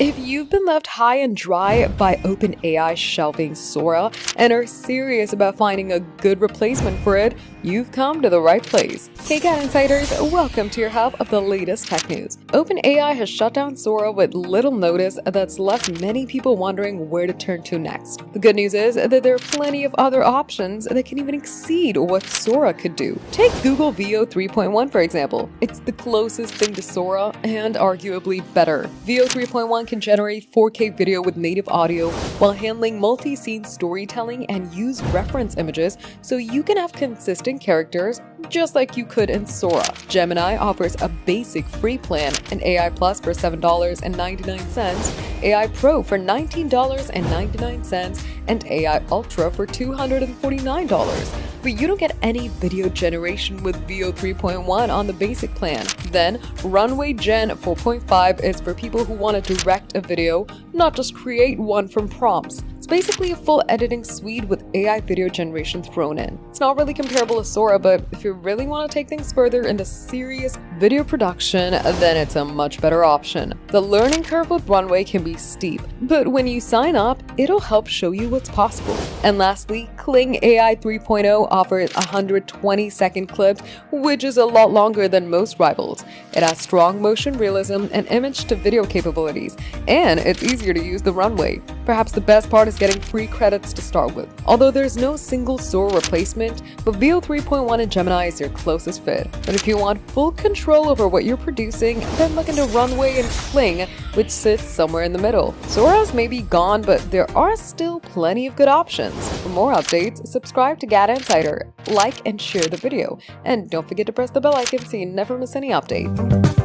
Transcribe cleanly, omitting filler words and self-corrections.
If you've been left high and dry by OpenAI shelving Sora and are serious about finding a good replacement for it, you've come to the right place. Hey GadInsiders, welcome to your hub of the latest tech news. OpenAI has shut down Sora with little notice that's left many people wondering where to turn to next. The good news is that there are plenty of other options that can even exceed what Sora could do. Take Google Veo 3.1 for example. It's the closest thing to Sora and arguably better. Veo 3.1 can generate 4K video with native audio while handling multi-scene storytelling and use reference images so you can have consistent characters just like you could in Sora. Gemini offers a basic free plan, an AI Plus for $7.99, AI Pro for $19.99, and AI Ultra for $249. But you don't get any video generation with Veo 3.1 on the basic plan. Then, Runway Gen 4.5 is for people who want to direct a video, not just create one from prompts. It's basically a full editing suite with AI video generation thrown in. It's not really comparable to Sora, but if you really want to take things further into serious video production, then it's a much better option. The learning curve with Runway can be steep, but when you sign up, it'll help show you what's possible. And lastly, Kling AI 3.0 offers 120-second clips, which is a lot longer than most rivals. It has strong motion realism and image-to-video capabilities, and it's easier to use than Runway. Perhaps the best part is getting free credits to start with. Although there's no single Sora replacement, but Veo 3.1 and Gemini is your closest fit. But if you want full control over what you're producing, then look into Runway and Kling, which sits somewhere in the middle. Sora's may be gone, but there are still plenty of good options. For more updates, subscribe to GadInsider, like and share the video, and don't forget to press the bell icon so you never miss any updates.